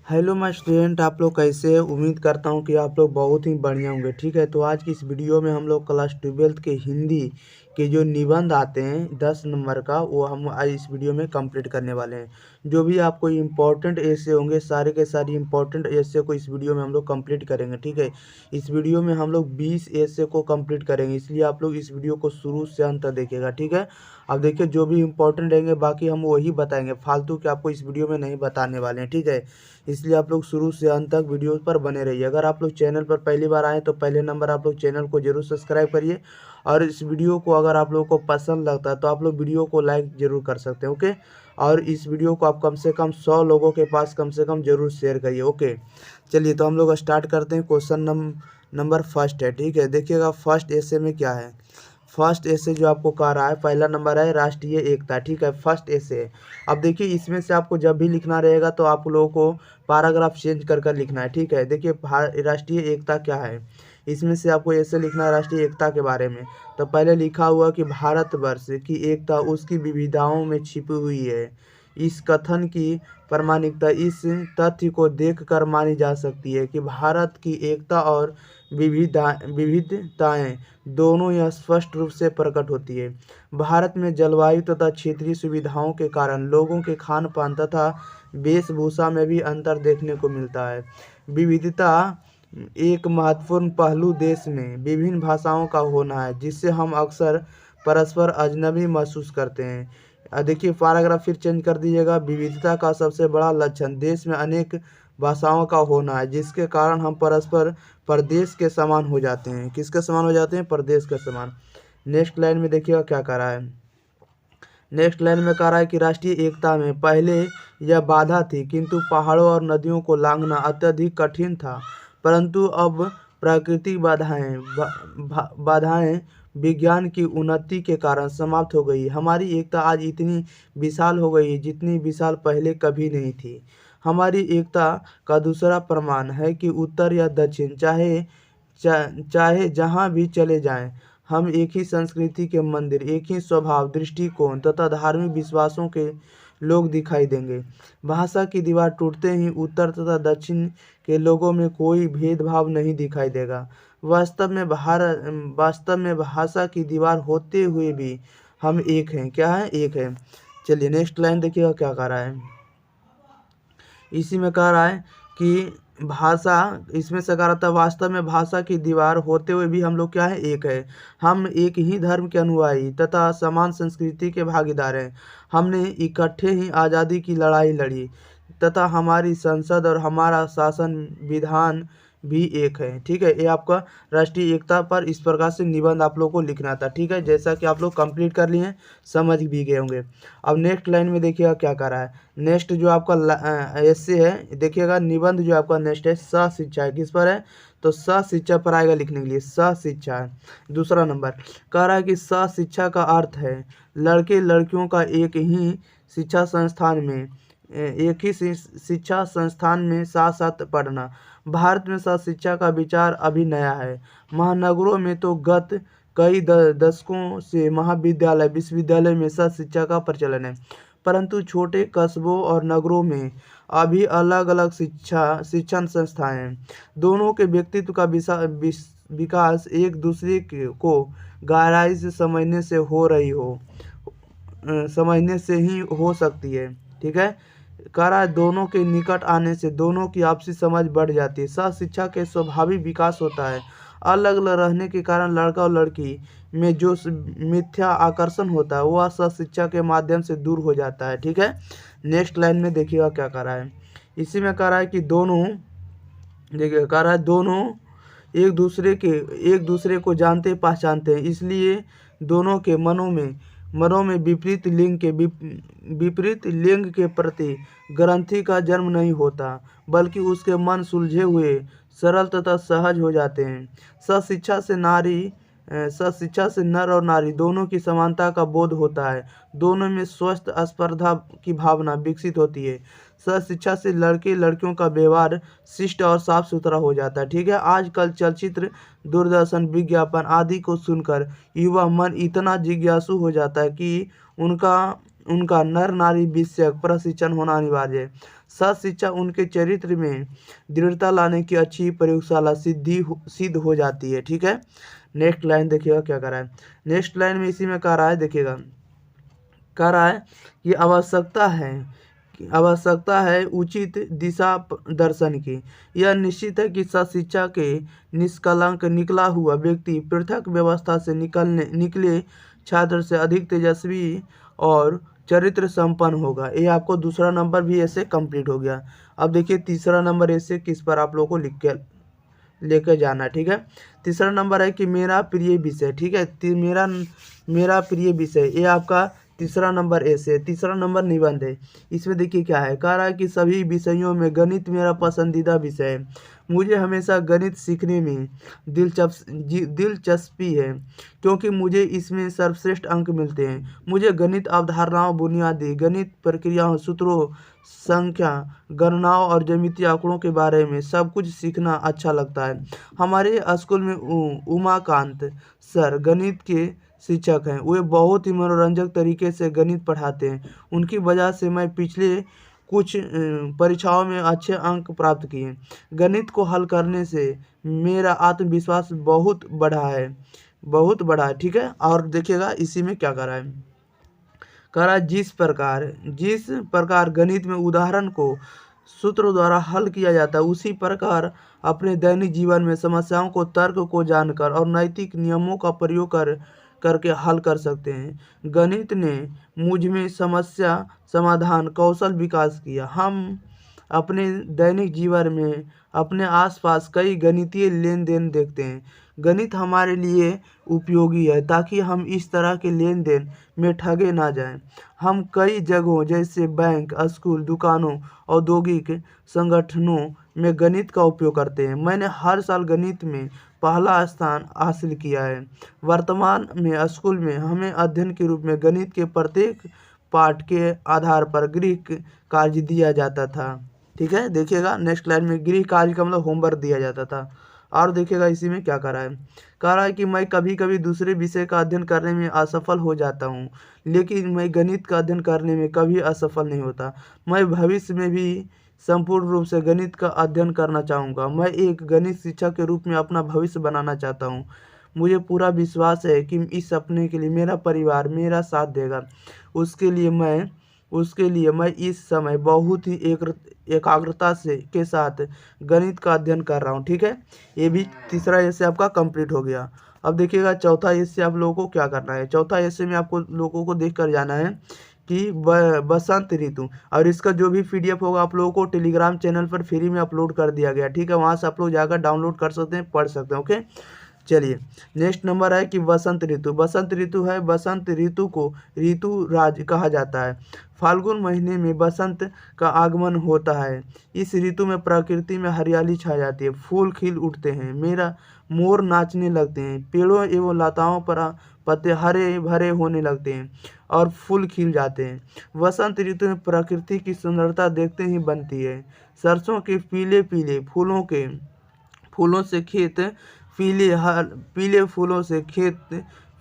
Hello my student, आप लोग कैसे हैं? उम्मीद करता हूं कि आप लोग बहुत ही बढ़िया होंगे। ठीक है, तो आज की इस वीडियो में हम लोग क्लास 12th के हिंदी के जो निबंध आते हैं 10 नंबर का, वो हम आज इस वीडियो में कंप्लीट करने वाले हैं। जो भी आपको इम्पोर्टेंट ऐसे होंगे, सारे के सारे इम्पोर्टेंट ऐसे को इस वीडियो में हम लोग कंप्लीट करेंगे। ठीक है, इस वीडियो में हम लोग 20 ऐसे को कंप्लीट करेंगे, इसलिए आप लोग इस वीडियो को शुरू से अंत तक देखिएगा। ठीक है, अब देखिए जो भी इम्पोर्टेंट रहेंगे बाकी हम वही बताएंगे, फालतू के आपको इस वीडियो में नहीं बताने वाले हैं। ठीक है, इसलिए आप लोग शुरू से अंत तक वीडियो पर बने रहिए। अगर आप लोग चैनल पर पहली बार आए तो पहले नंबर आप लोग चैनल को जरूर सब्सक्राइब करिए, और इस वीडियो को अगर आप लोगों को पसंद लगता है तो आप लोग वीडियो को लाइक जरूर कर सकते हैं। ओके, और इस वीडियो को आप कम से कम 100 लोगों के पास कम से कम जरूर शेयर करिए। ओके, चलिए तो हम लोग स्टार्ट करते हैं। क्वेश्चन नंबर फर्स्ट है। ठीक है, देखिएगा फर्स्ट ऐसे में क्या है। फर्स्ट ऐसे जो आपको कह रहा है, पहला नंबर है राष्ट्रीय एकता। ठीक है, फर्स्ट ऐसे है। अब देखिए इसमें से आपको जब भी लिखना रहेगा तो आप लोगों को पैराग्राफ चेंज कर कर लिखना है। ठीक है, देखिए राष्ट्रीय एकता क्या है, इसमें से आपको ऐसे लिखना है राष्ट्रीय एकता के बारे में। तो पहले लिखा हुआ कि भारतवर्ष की एकता उसकी विविधताओं में छिपी हुई है। इस कथन की प्रामाणिकता इस तथ्य को देखकर मानी जा सकती है कि भारत की एकता और विविधताएं दोनों यह स्पष्ट रूप से प्रकट होती है। भारत में जलवायु तथा क्षेत्रीय सुविधाओं के कारण लोगों के खान पान तथा वेशभूषा में भी अंतर देखने को मिलता है। विविधता एक महत्वपूर्ण पहलू देश में विभिन्न भाषाओं का होना है, जिससे हम अक्सर परस्पर अजनबी महसूस करते हैं। देखिए पैराग्राफ फिर चेंज कर दीजिएगा। विविधता का सबसे बड़ा लक्षण देश में अनेक भाषाओं का होना है, जिसके कारण हम परस्पर प्रदेश के समान हो जाते हैं। किसके समान हो जाते हैं? प्रदेश के समान। नेक्स्ट लाइन में देखिएगा क्या कह रहा है। नेक्स्ट लाइन में कह रहा है कि राष्ट्रीय एकता में पहले यह बाधा थी, किंतु पहाड़ों और नदियों को लांघना अत्यधिक कठिन था। परंतु अब प्राकृतिक बाधाएं विज्ञान की उन्नति के कारण समाप्त हो गई। हमारी एकता आज इतनी विशाल हो गई जितनी विशाल पहले कभी नहीं थी। हमारी एकता का दूसरा प्रमाण है कि उत्तर या दक्षिण चाहे जहाँ भी चले जाएं, हम एक ही संस्कृति के मंदिर, एक ही स्वभाव, दृष्टिकोण तथा धार्मिक विश्वासों के लोग दिखाई देंगे। भाषा की दीवार टूटते ही उत्तर तथा दक्षिण के लोगों में कोई भेदभाव नहीं दिखाई देगा। वास्तव में भाषा की दीवार होते हुए भी हम एक हैं। क्या है? एक है। चलिए नेक्स्ट लाइन देखिएगा क्या कह रहा है। इसी में कह रहा है कि भाषा, इसमें से कह रहा था वास्तव में भाषा की दीवार होते हुए भी हम लोग क्या है? एक है। हम एक ही धर्म के अनुयायी तथा समान संस्कृति के भागीदार हैं। हमने इकट्ठे ही आज़ादी की लड़ाई लड़ी तथा हमारी संसद और हमारा शासन विधान भी एक है। ठीक है, ये आपका राष्ट्रीय एकता पर इस प्रकार से निबंध आप लोग को लिखना था। ठीक है, जैसा कि आप लोग कंप्लीट कर लिए हैं, समझ भी गए होंगे। अब नेक्स्ट लाइन में देखिएगा क्या कर रहा है। नेक्स्ट जो आपका ऐसे है, देखिएगा निबंध जो आपका नेक्स्ट है शिक्षा है। किस पर है? तो शिक्षा पर आएगा लिखने के लिए। शिक्षा है दूसरा नंबर। कह रहा है कि शिक्षा का अर्थ है लड़के लड़कियों का एक ही शिक्षा संस्थान में साथ साथ पढ़ना। भारत में शिक्षा का विचार अभी नया है। महानगरों में तो गत कई दशकों से महाविद्यालय विश्वविद्यालय में शिक्षा का प्रचलन है, परंतु छोटे कस्बों और नगरों में अभी अलग अलग शिक्षण संस्थाएं हैं। दोनों के व्यक्तित्व का विकास एक दूसरे को गहराई से समझने से ही हो सकती है। ठीक है, कह रहा है दोनों के निकट आने से दोनों की आपसी समझ बढ़ जाती है। शिक्षा के स्वाभाविक विकास होता है। अलग अलग रहने के कारण लड़का और लड़की में जो मिथ्या आकर्षण होता है वह शिक्षा के माध्यम से दूर हो जाता है। ठीक है, नेक्स्ट लाइन में देखिएगा क्या कह रहा है। इसी में कह रहा है कि दोनों, देखिए कह रहा है दोनों एक दूसरे को जानते पहचानते हैं, इसलिए दोनों के मनों में विपरीत लिंग के प्रति ग्रंथि का जन्म नहीं होता, बल्कि उसके मन सुलझे हुए सरल तथा सहज हो जाते हैं। शिक्षा से नर और नारी दोनों की समानता का बोध होता है। दोनों में स्वस्थ स्पर्धा की भावना विकसित होती है। शिक्षा से लड़के लड़कियों का व्यवहार शिष्ट और साफ सुथरा हो जाता है। ठीक है, आजकल चलचित्र, दूरदर्शन, विज्ञापन आदि को सुनकर युवा मन इतना जिज्ञासु हो जाता है कि उनका उनका नर नारी विषयक प्रशिक्षण होना अनिवार्य है। सच शिक्षा उनके चरित्र में दृढ़ता लाने की अच्छी प्रयोगशाला सिद्ध हो जाती है। ठीक है, नेक्स्ट लाइन देखिएगा क्या कह रहा है। नेक्स्ट लाइन में इसी में कह रहा है, देखिएगा कह रहा है कि आवश्यकता है उचित दिशा दर्शन की। यह निश्चित है कि शिक्षा के निष्कलंक निकला हुआ व्यक्ति पृथक व्यवस्था से निकले छात्र से अधिक तेजस्वी और चरित्र संपन्न होगा। ये आपको दूसरा नंबर भी ऐसे कंप्लीट हो गया। अब देखिए तीसरा नंबर ऐसे किस पर आप लोगों को लिख के लेकर जाना। ठीक है, तीसरा नंबर है कि मेरा प्रिय विषय। ठीक है, मेरा प्रिय विषय, ये आपका तीसरा नंबर ऐसे। तीसरा नंबर निबंध है। इसमें देखिए क्या है, कह रहा है कि सभी विषयों में गणित मेरा पसंदीदा विषय है। मुझे हमेशा गणित सीखने में दिलचस्पी है क्योंकि मुझे इसमें सर्वश्रेष्ठ अंक मिलते हैं। मुझे गणित अवधारणाओं, बुनियादी गणित प्रक्रियाओं, सूत्रों, संख्या, गणनाओं और ज्यामितीय आंकड़ों के बारे में सब कुछ सीखना अच्छा लगता है। हमारे स्कूल में उमाकांत सर गणित के शिक्षक हैं। वे बहुत ही मनोरंजक तरीके से गणित पढ़ाते हैं। उनकी वजह से मैं पिछले कुछ परीक्षाओं में अच्छे अंक प्राप्त किए। गणित को हल करने से मेरा आत्मविश्वास बहुत बढ़ा है। ठीक है, और देखिएगा इसी में क्या कर रहा है, कह रहा है जिस प्रकार गणित में उदाहरण को सूत्र द्वारा हल किया जाता है, उसी प्रकार अपने दैनिक जीवन में समस्याओं को तर्क को जानकर और नैतिक नियमों का प्रयोग करके हल कर सकते हैं। गणित ने मुझ में समस्या समाधान कौशल विकास किया। हम अपने दैनिक जीवन में अपने आसपास कई गणितीय लेन देन देखते हैं। गणित हमारे लिए उपयोगी है ताकि हम इस तरह के लेन देन में ठगे ना जाएं। हम कई जगहों जैसे बैंक, स्कूल, दुकानों, औद्योगिक संगठनों में गणित का उपयोग करते हैं। मैंने हर साल गणित में पहला स्थान हासिल किया है। वर्तमान में स्कूल में हमें अध्ययन के रूप में गणित के प्रत्येक पाठ के आधार पर गृह कार्य दिया जाता था। ठीक है, देखिएगा नेक्स्ट लाइन में गृह कार्य का मतलब होमवर्क दिया जाता था। और देखिएगा इसी में क्या कह रहा है कि मैं कभी कभी दूसरे विषय का अध्ययन करने में असफल हो जाता हूँ, लेकिन मैं गणित का अध्ययन करने में कभी असफल नहीं होता। मैं भविष्य में भी संपूर्ण रूप से गणित का अध्ययन करना चाहूँगा। मैं एक गणित शिक्षक के रूप में अपना भविष्य बनाना चाहता हूँ। मुझे पूरा विश्वास है कि इस सपने के लिए मेरा परिवार मेरा साथ देगा। उसके लिए मैं इस समय बहुत ही एकाग्रता के साथ गणित का अध्ययन कर रहा हूँ। ठीक है, ये भी तीसरा ऐसे आपका कंप्लीट हो गया। अब देखिएगा चौथा ऐसे आप लोगों को क्या करना है। चौथा ऐसे में आपको लोगों को देख कर जाना है कि बसंत ऋतु, और इसका जो भी पीडीएफ होगा आप लोगों को टेलीग्राम चैनल पर फ्री में अपलोड कर दिया गया। ठीक है, वहाँ से आप लोग जाकर डाउनलोड कर सकते हैं, पढ़ सकते हैं। ओके, चलिए नेक्स्ट नंबर है कि बसंत ऋतु। बसंत ऋतु को ऋतु राज कहा जाता है। फाल्गुन महीने में बसंत का आगमन होता है। इस ऋतु में प्रकृति में हरियाली छा जाती है, फूल खिल उठते हैं, मोर नाचने लगते हैं, पेड़ों एवं लताओं पर पत्ते हरे भरे होने लगते हैं और फूल खिल जाते हैं। वसंत ऋतु में प्रकृति की सुंदरता देखते ही बनती है। सरसों के पीले पीले फूलों से खेत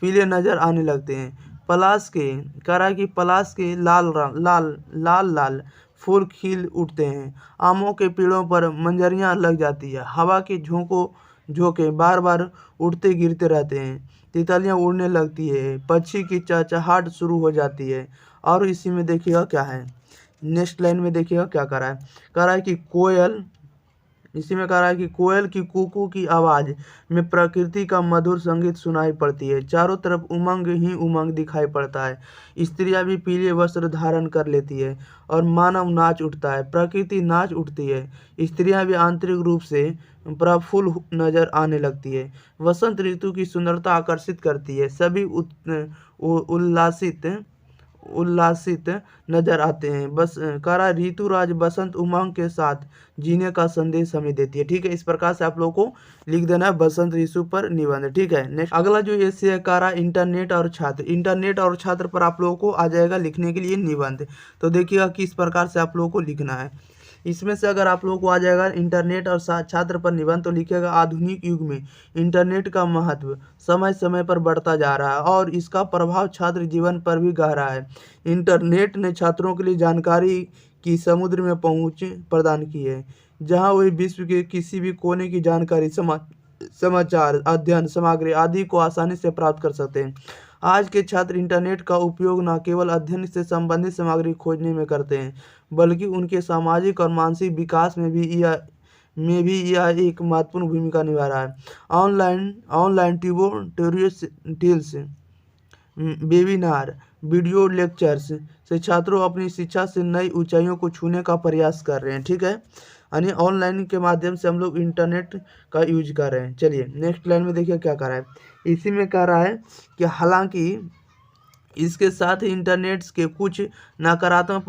पीले नजर आने लगते हैं। पलाश के लाल फूल खिल उठते हैं। आमों के पेड़ों पर मंजरियां लग जाती है। हवा के झोंके बार बार उड़ते गिरते रहते हैं। तितलियां उड़ने लगती है, पक्षी की चहचहाट शुरू हो जाती है। और इसी में देखिएगा क्या है, नेक्स्ट लाइन में देखिएगा क्या कर रहा है कि कोयल की कूकू की आवाज़ में प्रकृति का मधुर संगीत सुनाई पड़ती है। चारों तरफ उमंग ही उमंग दिखाई पड़ता है। स्त्रियां भी पीले वस्त्र धारण कर लेती है और मानव नाच उठता है, प्रकृति नाच उठती है। स्त्रियां भी आंतरिक रूप से प्रफुल्ल नजर आने लगती है। वसंत ऋतु की सुंदरता आकर्षित करती है। सभी उल्लासित नजर आते हैं। बस कारा ऋतुराज बसंत उमंग के साथ जीने का संदेश हमें देती है। ठीक है, इस प्रकार से आप लोगों को लिख देना है बसंत ऋतु पर निबंध। ठीक है, नेक्स्ट अगला जो ऐसे है कारा इंटरनेट और छात्र पर आप लोगों को आ जाएगा लिखने के लिए निबंध। तो देखिएगा किस प्रकार से आप लोगों को लिखना है। इसमें से अगर आप लोगों को आ जाएगा इंटरनेट और छात्र पर निबंध, तो लिखिएगा आधुनिक युग में इंटरनेट का महत्व समय समय पर बढ़ता जा रहा है और इसका प्रभाव छात्र जीवन पर भी गहरा है। इंटरनेट ने छात्रों के लिए जानकारी की समुद्र में पहुंच प्रदान की है, जहां वे विश्व के किसी भी कोने की जानकारी, समाचार, अध्ययन सामग्री आदि को आसानी से प्राप्त कर सकते हैं। आज के छात्र इंटरनेट का उपयोग न केवल अध्ययन से संबंधित सामग्री खोजने में करते हैं, बल्कि उनके सामाजिक और मानसिक विकास में भी यह एक महत्वपूर्ण भूमिका निभा रहा है। Online online tutorials, webinar, video lectures से छात्रों अपनी शिक्षा से नई ऊंचाइयों को छूने का प्रयास कर रहे हैं। ठीक है, यानी ऑनलाइन के माध्यम से हम लोग इंटरनेट का यूज कर रहे हैं। चलिए नेक्स्ट लाइन में देखिए क्या कर रहा है। इसी में कह रहा है कि हालांकि इसके साथ ही इंटरनेट के कुछ नकारात्मक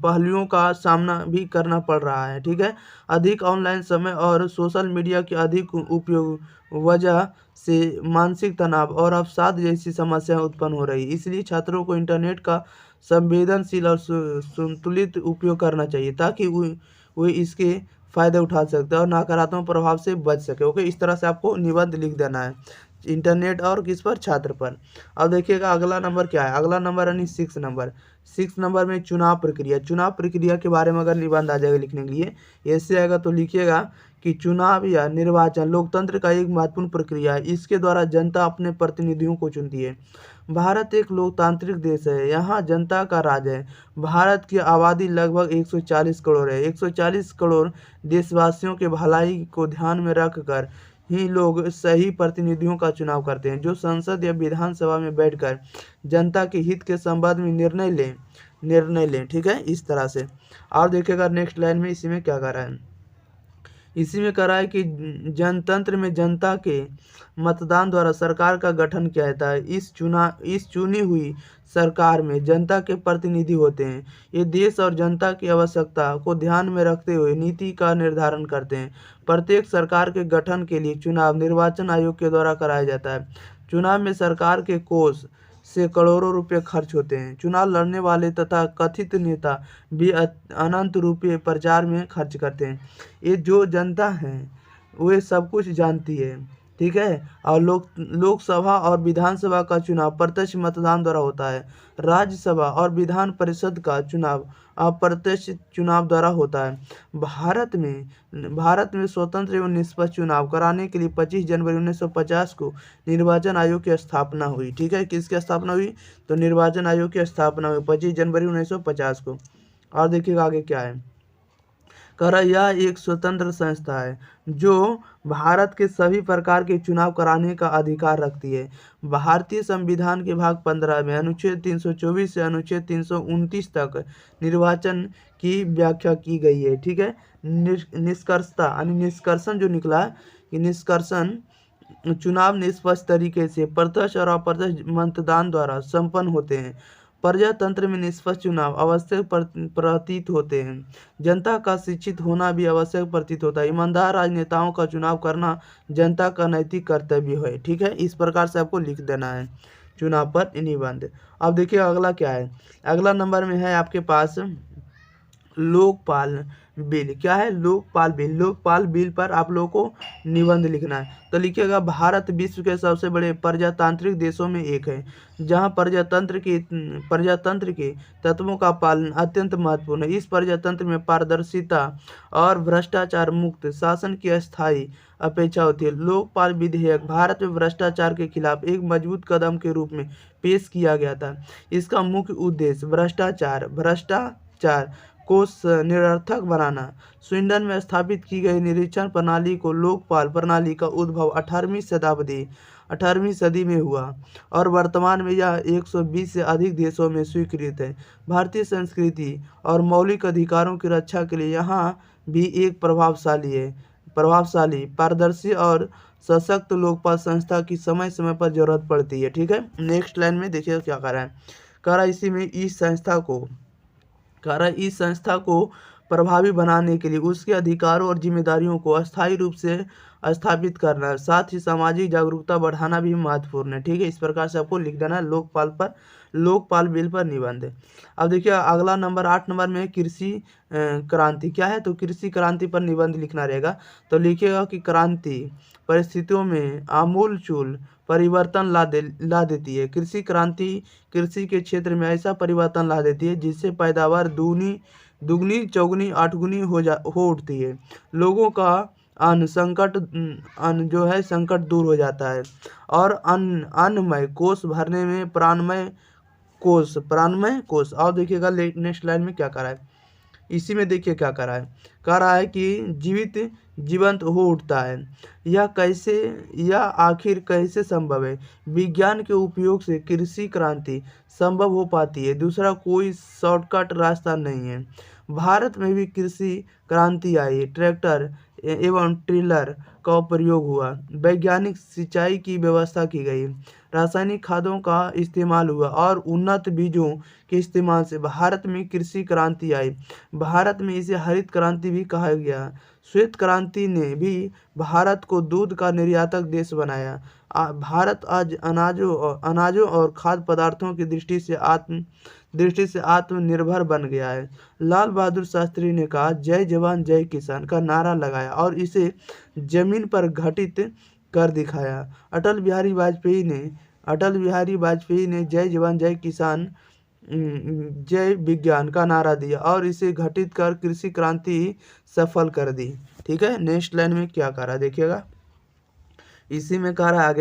पहलुओं का सामना भी करना पड़ रहा है। ठीक है, अधिक ऑनलाइन समय और सोशल मीडिया के अधिक उपयोग वजह से मानसिक तनाव और अवसाद जैसी समस्याएं उत्पन्न हो रही। इसलिए छात्रों को इंटरनेट का संवेदनशील और संतुलित उपयोग करना चाहिए, ताकि वो इसके फ़ायदे उठा सकते हैं और नकारात्मक प्रभाव से बच सके। ओके, इस तरह से आपको निबंध लिख देना है इंटरनेट और किस पर, छात्र पर। अब देखिएगा अगला नंबर क्या है। अगला नंबर यानी 6 नंबर में चुनाव प्रक्रिया के बारे में अगर निबंध आ जाएगा लिखने के लिए, ऐसे आएगा तो लिखिएगा कि चुनाव या निर्वाचन लोकतंत्र का एक महत्वपूर्ण प्रक्रिया है। इसके द्वारा जनता अपने प्रतिनिधियों को चुनती है। भारत एक लोकतांत्रिक देश है, यहाँ जनता का राज है। भारत की आबादी लगभग 140 करोड़ है। 140 करोड़ देशवासियों के भलाई को ध्यान में रखकर ही लोग सही प्रतिनिधियों का चुनाव करते हैं, जो संसद या विधानसभा में बैठकर जनता के हित के संबंध में निर्णय लें। ठीक है, इस तरह से। और देखिएगा नेक्स्ट लाइन में इसी में क्या कर रहा है। इसी में कह रहा है कि जनतंत्र में जनता के मतदान द्वारा सरकार का गठन किया जाता है। इस चुनी हुई सरकार में जनता के प्रतिनिधि होते हैं। ये देश और जनता की आवश्यकता को ध्यान में रखते हुए नीति का निर्धारण करते हैं। प्रत्येक सरकार के गठन के लिए चुनाव निर्वाचन आयोग के द्वारा कराया जाता है। चुनाव में सरकार के कोष से करोड़ों रुपए खर्च होते हैं। चुनाव लड़ने वाले तथा कथित नेता भी अनंत रुपये प्रचार में खर्च करते हैं। ये जो जनता है वे सब कुछ जानती है। ठीक है, और लोकसभा और विधानसभा का चुनाव प्रत्यक्ष मतदान द्वारा होता है। राज्यसभा और विधान परिषद का चुनाव अप्रत्यक्ष चुनाव द्वारा होता है। भारत में स्वतंत्र एवं निष्पक्ष चुनाव कराने के लिए 25 जनवरी 1950 को निर्वाचन आयोग की स्थापना हुई। ठीक है, किसकी स्थापना हुई, तो निर्वाचन आयोग की स्थापना हुई 25 जनवरी 1950 को। और देखिएगा आगे क्या है। कह रहा यह एक स्वतंत्र संस्था है जो भारत के सभी प्रकार के चुनाव कराने का अधिकार रखती है। भारतीय संविधान के भाग 15 में अनुच्छेद 324 से अनुच्छेद 329 तक निर्वाचन की व्याख्या की गई है। ठीक है, निष्कर्षता यानी निष्कर्षण जो निकला कि निष्कर्षण चुनाव निष्पक्ष तरीके से प्रत्यक्ष और अप्रत्यक्ष मतदान द्वारा संपन्न होते हैं। प्रजातंत्र में निष्पक्ष चुनाव आवश्यक प्रतीत होते हैं। जनता का शिक्षित होना भी आवश्यक प्रतीत होता है। ईमानदार राजनेताओं का चुनाव करना जनता का नैतिक कर्तव्य है। ठीक है, इस प्रकार से आपको लिख देना है चुनाव पर निबंध। अब देखिए अगला क्या है। अगला नंबर में है आपके पास लोकपाल बिल। क्या है, लोकपाल बिल। लोकपाल बिल पर आप लोगों को निबंध लिखना है। तो लिखिएगा भारत विश्व के सबसे बड़े प्रजातांत्रिक देशों में एक है, जहां प्रजातंत्र के तत्वों का पालन अत्यंत महत्वपूर्ण है। इस प्रजातंत्र में पारदर्शिता और भ्रष्टाचार मुक्त शासन की अस्थायी अपेक्षा होती है। लोकपाल विधेयक भारत में भ्रष्टाचार के खिलाफ एक मजबूत कदम के रूप में पेश किया गया था। इसका मुख्य उद्देश्य भ्रष्टाचार को निरर्थक बनाना। स्वीडन में स्थापित की गई निरीक्षण प्रणाली को लोकपाल प्रणाली का उद्भव 18वीं सदी में हुआ और वर्तमान में यह 120 से अधिक देशों में स्वीकृत है। भारतीय संस्कृति और मौलिक अधिकारों की रक्षा के लिए यहाँ भी एक प्रभावशाली, पारदर्शी और सशक्त लोकपाल संस्था की समय समय पर जरूरत पड़ती है। ठीक है, नेक्स्ट लाइन में देखिए क्या कर रहा है। कह रहा इसी में इस संस्था को प्रभावी बनाने के लिए उसके अधिकारों और जिम्मेदारियों को अस्थायी रूप से स्थापित करना, साथ ही सामाजिक जागरूकता बढ़ाना भी महत्वपूर्ण है। ठीक है, इस प्रकार से आपको लिख देना है लोकपाल बिल पर निबंध। अब देखिए अगला नंबर 8 नंबर में कृषि क्रांति क्या है, तो कृषि क्रांति पर निबंध लिखना रहेगा। तो लिखिएगा कि क्रांति परिस्थितियों में आमूलचूल परिवर्तन ला देती है। कृषि क्रांति कृषि के क्षेत्र में ऐसा परिवर्तन ला देती है जिससे पैदावार दुगनी चौगुनी आठगुनी हो उठती है। लोगों का अन्न जो है संकट दूर हो जाता है और अन्नमय कोष भरने में प्राणमय कोष। और देखिएगा नेक्स्ट लाइन में क्या करा है, इसी में देखिए क्या कह रहा है कि जीवंत हो उठता है। यह आखिर कैसे संभव है? विज्ञान के उपयोग से कृषि क्रांति संभव हो पाती है, दूसरा कोई शॉर्टकट रास्ता नहीं है। भारत में भी कृषि क्रांति आई, ट्रैक्टर एवं टिलर का प्रयोग हुआ, वैज्ञानिक सिंचाई की व्यवस्था की गई, रासायनिक खादों का इस्तेमाल हुआ और उन्नत बीजों के इस्तेमाल से भारत में कृषि क्रांति आई। भारत में इसे हरित क्रांति भी कहा गया। श्वेत क्रांति ने भी भारत को दूध का निर्यातक देश बनाया। भारत आज अनाजों और खाद्य पदार्थों की दृष्टि से आत्मनिर्भर बन गया है। लाल बहादुर शास्त्री ने कहा जय जवान जय किसान का नारा लगाया और इसे जमीन पर घटित कर दिखाया। अटल बिहारी वाजपेयी ने जय जवान जय किसान जय विज्ञान का नारा दिया और इसे घटित कर कृषि क्रांति सफल कर दी। ठीक है, नेक्स्ट लाइन में क्या कह रहा है देखिएगा, इसी में कह रहा है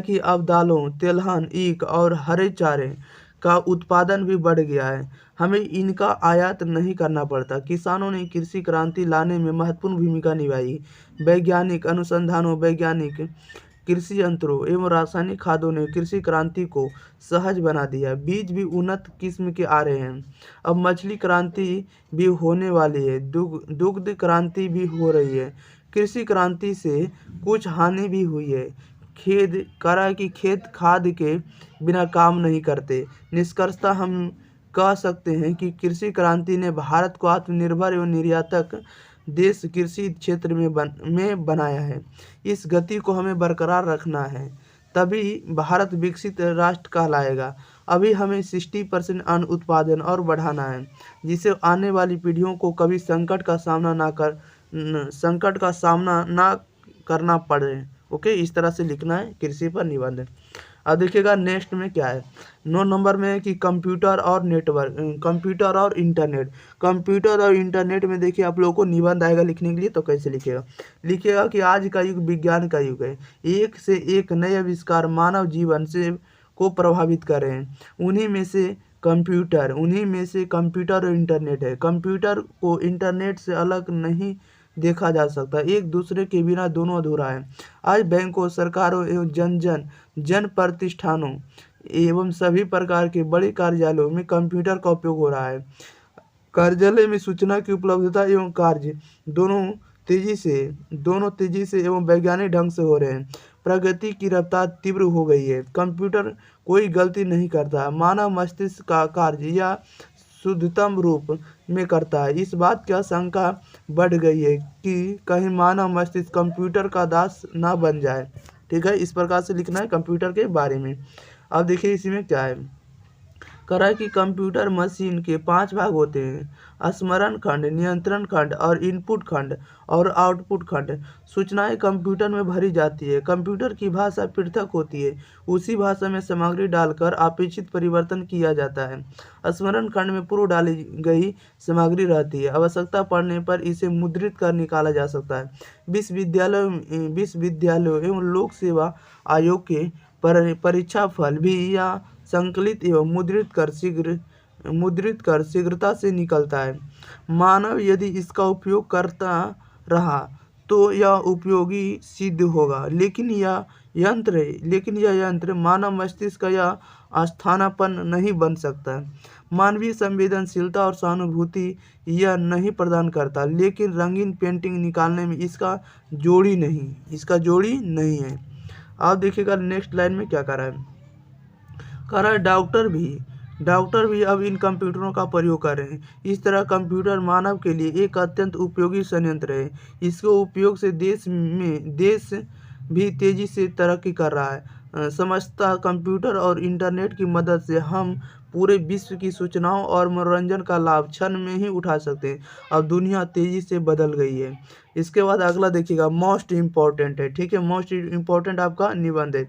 कि अब दालों, तिलहन, ईख और हरे चारे का उत्पादन भी बढ़ गया है, हमें इनका आयात नहीं करना पड़ता। किसानों ने कृषि क्रांति लाने में महत्वपूर्ण भूमिका निभाई। वैज्ञानिक अनुसंधानों, वैज्ञानिक कृषि यंत्रों एवं रासायनिक खादों ने कृषि क्रांति को सहज बना दिया। बीज भी उन्नत किस्म के आ रहे हैं। अब मछली क्रांति भी होने वाली है, दुग्ध क्रांति भी हो रही है। कृषि क्रांति से कुछ हानि भी हुई है। खेत खाद के बिना काम नहीं करते। निष्कर्षतः हम कह सकते हैं कि कृषि क्रांति ने भारत को आत्मनिर्भर एवं निर्यातक देश कृषि क्षेत्र में बनाया है। इस गति को हमें बरकरार रखना है, तभी भारत विकसित राष्ट्र कहलाएगा। अभी हमें 60% अन्न उत्पादन और बढ़ाना है, जिससे आने वाली पीढ़ियों को कभी संकट का सामना ना करना पड़े। ओके, इस तरह से लिखना है कृषि पर निबंध। अब देखिएगा नेक्स्ट में क्या है, 9 नंबर में है कि कंप्यूटर और इंटरनेट। कंप्यूटर और इंटरनेट में देखिए आप लोगों को निबंध आएगा लिखने के लिए, तो कैसे लिखिएगा कि आज का युग विज्ञान का युग है। एक से एक नए आविष्कार मानव जीवन से को प्रभावित कर रहे हैं। उन्हीं में से कंप्यूटर और इंटरनेट है। कंप्यूटर को इंटरनेट से अलग नहीं देखा जा सकता, एक दूसरे के बिना दोनों अधूरा है। आज बैंकों, सरकारों एवं जन प्रतिष्ठानों एवं सभी प्रकार के बड़े कार्यालयों में कंप्यूटर का उपयोग हो रहा है। कार्यालय में सूचना की उपलब्धता एवं कार्य दोनों तेजी से एवं वैज्ञानिक ढंग से हो रहे हैं। प्रगति की रफ्तार तीव्र हो गई है। कंप्यूटर कोई गलती नहीं करता, मानव मस्तिष्क का कार्य या शुद्धतम रूप में करता है। इस बात की आशंका बढ़ गई है कि कहीं मानव मस्तिष्क कंप्यूटर का दास ना बन जाए। ठीक है, इस प्रकार से लिखना है कंप्यूटर के बारे में। अब देखिए इसी में क्या है, कह रहा है कि कंप्यूटर मशीन के 5 भाग होते हैं, स्मरण खंड, नियंत्रण खंड और इनपुट खंड और आउटपुट खंड। सूचनाएं कंप्यूटर में भरी जाती है। कंप्यूटर की भाषा पृथक होती है, उसी भाषा में सामग्री डालकर अपेक्षित परिवर्तन किया जाता है। स्मरण खंड में पूर्व डाली गई सामग्री रहती है, आवश्यकता पड़ने पर इसे मुद्रित कर निकाला जा सकता है। विश्वविद्यालयों एवं लोक सेवा आयोग के परीक्षा फल भी या संकलित एवं मुद्रित कर शीघ्रता से निकलता है। मानव यदि इसका उपयोग करता रहा तो यह उपयोगी सिद्ध होगा, लेकिन यह यंत्र मानव मस्तिष्क का यह स्थानापन्न नहीं बन सकता। मानवीय संवेदनशीलता और सहानुभूति यह नहीं प्रदान करता, लेकिन रंगीन पेंटिंग निकालने में इसका जोड़ी नहीं है। आप देखिएगा नेक्स्ट लाइन में क्या कर रहा है, डॉक्टर भी डॉक्टर भी अब इन कंप्यूटरों का प्रयोग कर रहे हैं। इस तरह कंप्यूटर मानव के लिए एक अत्यंत उपयोगी संयंत्र है। इसके उपयोग से देश भी तेजी से तरक्की कर रहा है। समझता कंप्यूटर और इंटरनेट की मदद से हम पूरे विश्व की सूचनाओं और मनोरंजन का लाभ क्षण में ही उठा सकते हैं। अब दुनिया तेजी से बदल गई है। इसके बाद अगला देखिएगा, मोस्ट इम्पॉर्टेंट है, ठीक है। मोस्ट इम्पॉर्टेंट आपका निबंध है,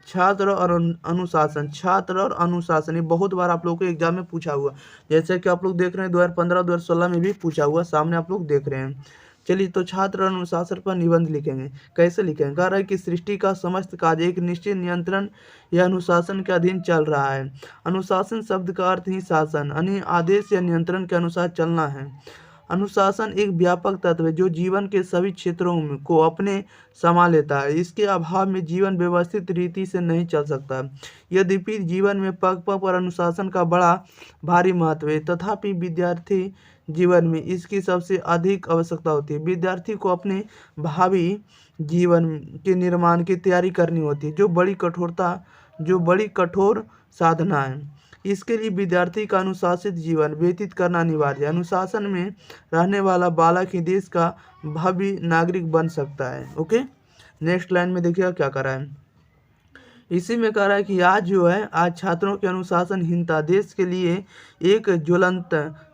छात्र और अनुशासन। छात्र और अनुशासन ये बहुत बार आप लोगों को एग्जाम में पूछा हुआ, जैसे कि आप लोग देख रहे हैं 2015 2016 में भी पूछा हुआ, सामने आप लोग देख रहे हैं। चलिए, तो छात्र और अनुशासन पर निबंध लिखेंगे। कैसे लिखेंगे? कह रहा है कि सृष्टि का समस्त कार्य एक निश्चित नियंत्रण या अनुशासन के अधीन चल रहा है। अनुशासन शब्द का अर्थ ही शासन यानी आदेश या नियंत्रण के अनुसार चलना है। अनुशासन एक व्यापक तत्व है जो जीवन के सभी क्षेत्रों को अपने समा लेता है। इसके अभाव में जीवन व्यवस्थित रीति से नहीं चल सकता। यद्यपि जीवन में पग पग पर अनुशासन का बड़ा भारी महत्व है, तथापि विद्यार्थी जीवन में इसकी सबसे अधिक आवश्यकता होती है। विद्यार्थी को अपने भावी जीवन के निर्माण की तैयारी करनी होती है, जो बड़ी कठोर साधना है। इसके लिए विद्यार्थी का अनुशासित जीवन व्यतीत करना अनिवार्य है। अनुशासन में रहने वाला बालक ही देश का भव्य नागरिक बन सकता है। ओके, नेक्स्ट लाइन में देखिएगा क्या कर रहा है। इसी में कह रहा है कि आज छात्रों की अनुशासनहीनता देश के लिए एक ज्वलंत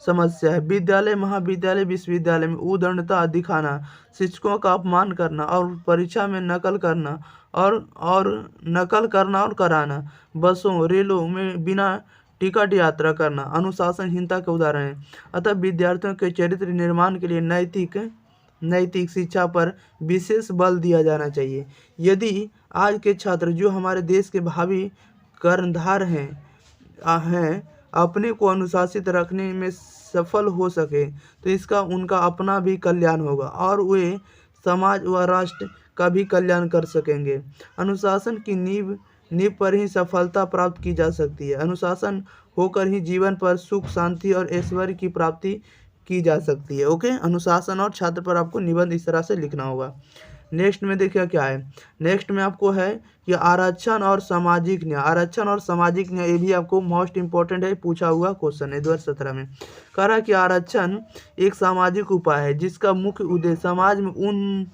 समस्या है। विद्यालय, महाविद्यालय, विश्वविद्यालय में उद्दंडता दिखाना, शिक्षकों का अपमान करना और परीक्षा में नकल करना और कराना, बसों रेलों में बिना टिकट यात्रा करना अनुशासनहीनता के उदाहरण हैं। अतः विद्यार्थियों के चरित्र निर्माण के लिए नैतिक शिक्षा पर विशेष बल दिया जाना चाहिए। यदि आज के छात्र जो हमारे देश के भावी कर्णधार हैं अपने को अनुशासित रखने में सफल हो सके तो इसका उनका अपना भी कल्याण होगा और वे समाज व राष्ट्र का भी कल्याण कर सकेंगे। अनुशासन की नींव पर ही सफलता प्राप्त की जा सकती है। अनुशासन होकर ही जीवन पर सुख, शांति और ऐश्वर्य की प्राप्ति की जा सकती है। ओके, अनुशासन और छात्र पर आपको निबंध इस तरह से लिखना होगा। नेक्स्ट में देखिए क्या है। नेक्स्ट में आपको है कि आरक्षण और सामाजिक न्याय। आरक्षण और सामाजिक न्याय ये भी आपको मोस्ट इंपॉर्टेंट है, पूछा हुआ क्वेश्चन है 2017 में। कह रहा है कि आरक्षण एक सामाजिक उपाय है जिसका मुख्य उद्देश्य समाज में उन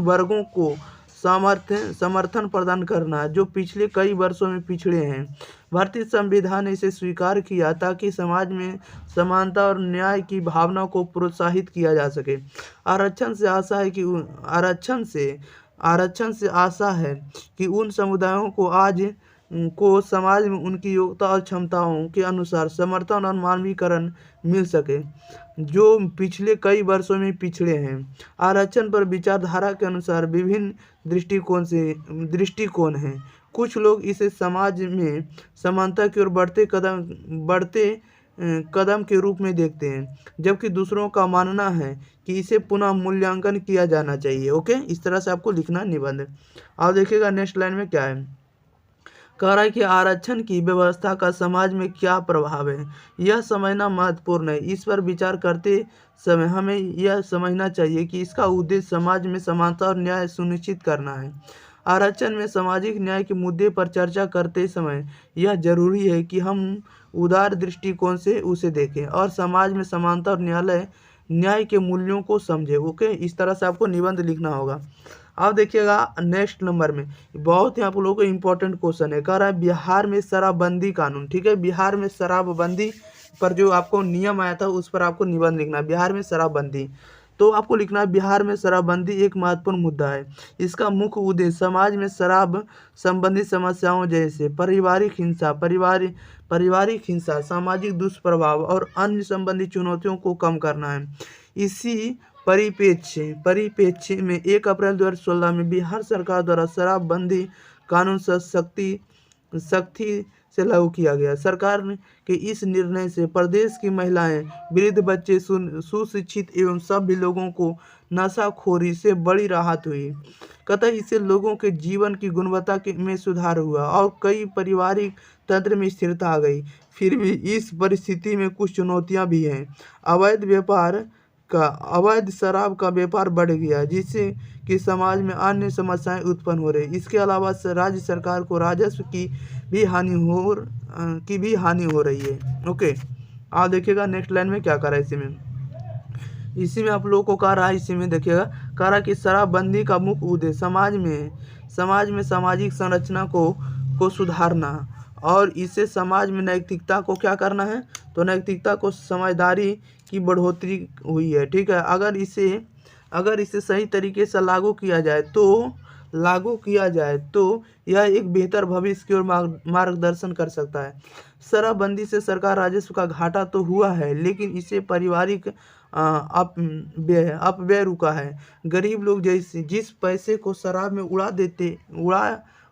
वर्गों को समर्थन प्रदान करना जो पिछले कई वर्षों में पिछड़े हैं। भारतीय संविधान ने इसे स्वीकार किया ताकि समाज में समानता और न्याय की भावना को प्रोत्साहित किया जा सके। आरक्षण से आशा है कि उन समुदायों को समाज में उनकी योग्यता और क्षमताओं के अनुसार समर्थन और मानवीकरण मिल सके जो पिछले कई वर्षों में पिछड़े हैं। आरक्षण पर विचारधारा के अनुसार विभिन्न दृष्टिकोण हैं। कुछ लोग इसे समाज में समानता की ओर बढ़ते कदम के रूप में देखते हैं, जबकि दूसरों का मानना है कि इसे पुनः मूल्यांकन किया जाना चाहिए। ओके, इस तरह से आपको लिखना निबंध। अब देखिएगा नेक्स्ट लाइन में क्या है। कह रहा है कि आरक्षण की व्यवस्था का समाज में क्या प्रभाव है, यह समझना महत्वपूर्ण है। इस पर विचार करते समय हमें यह समझना चाहिए कि इसका उद्देश्य समाज में समानता और न्याय सुनिश्चित करना है। आरक्षण में सामाजिक न्याय के मुद्दे पर चर्चा करते समय यह जरूरी है कि हम उदार दृष्टिकोण से उसे देखें और समाज में समानता और न्याय के मूल्यों को समझें। ओके, इस तरह से आपको निबंध लिखना होगा। अब देखिएगा नेक्स्ट नंबर में बहुत ही आप लोगों को इम्पोर्टेंट क्वेश्चन है। कह रहा है बिहार में शराबबंदी कानून। ठीक है, बिहार में शराबबंदी पर जो आपको नियम आया था उस पर आपको निबंध लिखना है। बिहार में शराबबंदी, तो आपको लिखना है बिहार में शराबबंदी एक महत्वपूर्ण मुद्दा है। इसका मुख्य उद्देश्य समाज में शराब संबंधी समस्याओं जैसे पारिवारिक हिंसा, सामाजिक दुष्प्रभाव और अन्य संबंधी चुनौतियों को कम करना है। इसी परिप्रेक्ष्य में 1 अप्रैल 2016 में बिहार सरकार द्वारा शराबबंदी कानून सख्ती से लागू किया गया। सरकार के इस निर्णय से प्रदेश की महिलाएं, वृद्ध, बच्चे, सुशिक्षित एवं सभी लोगों को नशाखोरी से बड़ी राहत हुई। कतई इससे लोगों के जीवन की गुणवत्ता में सुधार हुआ और कई पारिवारिक तंत्र में स्थिरता आ गई। फिर भी इस परिस्थिति में कुछ चुनौतियां भी हैं। अवैध शराब का व्यापार बढ़ गया जिससे कि समाज में अन्य समस्याएं उत्पन्न हो रही। इसके अलावा राज्य सरकार को राजस्व की भी हानि हो रही है। ओके, आप देखिएगा नेक्स्ट लाइन में क्या करा है इसी में आप लोगों को कह रहा है, इसी में देखिएगा कह रहा है कि शराबबंदी का मुख्य उद्देश्य समाज में सामाजिक संरचना को सुधारना और इससे समाज में नैतिकता को क्या करना है, तो नैतिकता को समझदारी की बढ़ोतरी हुई है। ठीक है, अगर इसे सही तरीके से लागू किया जाए तो यह एक बेहतर भविष्य की ओर मार्गदर्शन कर सकता है। शराबबंदी से सरकार राजस्व का घाटा तो हुआ है, लेकिन इससे पारिवारिक अपव्यय रुका है। गरीब लोग जिस पैसे को शराब में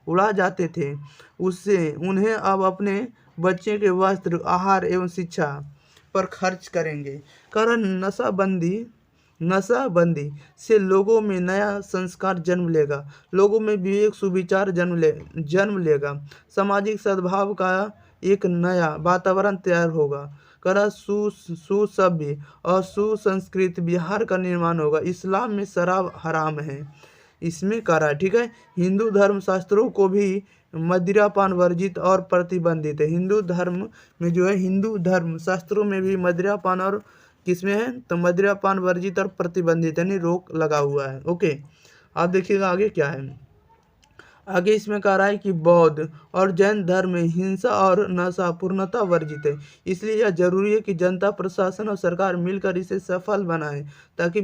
उड़ा जाते थे, उससे उन्हें अब अपने बच्चे के वस्त्र, आहार एवं शिक्षा पर खर्च करेंगे। कारण नशाबंदी से लोगों में नया संस्कार जन्म लेगा, लोगों में विवेक सुविचार जन्म लेगा, सामाजिक सद्भाव का एक नया वातावरण तैयार होगा, करा सुसभ्य और सुसंस्कृत बिहार का निर्माण होगा। इस्लाम में शराब हराम है, इसमें करा। ठीक है, हिंदू धर्म शास्त्रों को भी मदिरापान वर्जित और प्रतिबंधित है। हिंदू धर्म में जो है, हिंदू धर्म शास्त्रों में भी मदिरापान और किसमें है, तो मदिरापान वर्जित और प्रतिबंधित यानी रोक लगा हुआ है। ओके, आप देखिएगा आगे क्या है। आगे इसमें कह रहा है कि बौद्ध और जैन धर्म में हिंसा और नशा पूर्णतः वर्जित है। इसलिए यह जरूरी है कि जनता, प्रशासन और सरकार मिलकर इसे सफल बनाए ताकि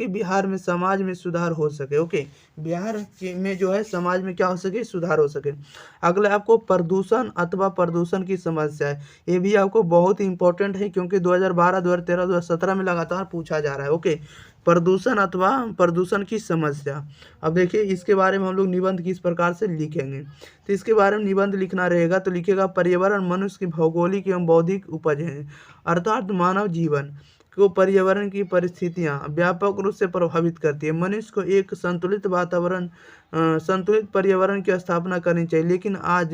बिहार में समाज में सुधार हो सके। ओके, बिहार में जो है समाज में क्या हो सके, सुधार हो सके। अगला आपको प्रदूषण अथवा प्रदूषण की समस्या है। ये भी आपको बहुत ही इंपॉर्टेंट है क्योंकि 2012, 2013, 2017 में लगातार पूछा जा रहा है। ओके, प्रदूषण अथवा प्रदूषण की समस्या। अब देखिए इसके बारे में हम लोग निबंध किस प्रकार से लिखेंगे, तो इसके बारे में निबंध लिखना रहेगा तो लिखेगा पर्यावरण मनुष्य की भौगोलिक एवं बौद्धिक उपज है, अर्थात मानव जीवन को पर्यावरण की परिस्थितियां व्यापक रूप से प्रभावित करती है। मनुष्य को एक संतुलित पर्यावरण की स्थापना करनी चाहिए, लेकिन आज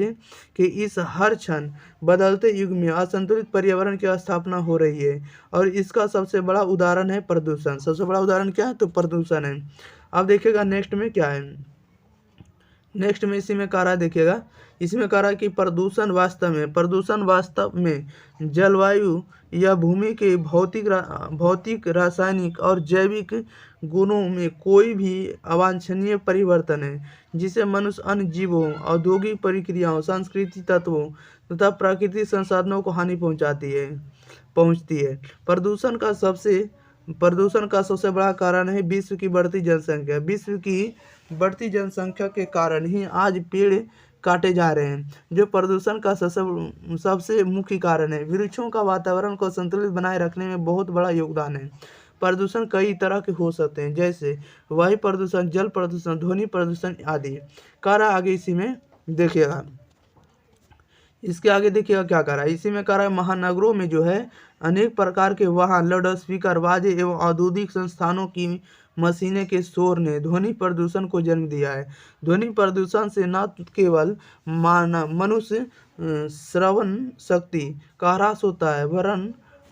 के इस हर क्षण बदलते युग में असंतुलित पर्यावरण की स्थापना हो रही है और इसका सबसे बड़ा उदाहरण है प्रदूषण। सबसे बड़ा उदाहरण क्या है, तो प्रदूषण है। अब देखिएगा नेक्स्ट में क्या है, नेक्स्ट में इसी में कह रहा है, देखिएगा इसमें कह रहा है कि प्रदूषण वास्तव में जलवायु या भूमि के भौतिक, रासायनिक और जैविक गुणों में कोई भी अवांछनीय परिवर्तन है जिसे मनुष्य, अन्य जीवों, औद्योगिक प्रक्रियाओं, सांस्कृतिक तत्वों तथा प्राकृतिक संसाधनों को हानि पहुंचती है। प्रदूषण का सबसे बड़ा कारण है विश्व की बढ़ती जनसंख्या। विश्व की बढ़ती जनसंख्या के कारण ही आज पेड़ काटे जा रहे हैं, जो प्रदूषण का सबसे मुख्य कारण है। वृक्षों का वातावरण को संतुलित बनाए रखने में बहुत बड़ा योगदान है। प्रदूषण कई तरह के हो सकते हैं, जैसे वायु प्रदूषण, जल प्रदूषण, ध्वनि प्रदूषण आदि। कारण आगे इसी में देखिएगा, इसके आगे देखिएगा क्या कर रहा है, इसी में कह रहा है महानगरों में जो है अनेक प्रकार के वाहन, लाउड स्पीकर, बाजे एवं औद्योगिक संस्थानों की मशीनें के शोर ने ध्वनि प्रदूषण को जन्म दिया है। ध्वनि प्रदूषण से न केवल मनुष्य श्रवण शक्ति का ह्रास होता है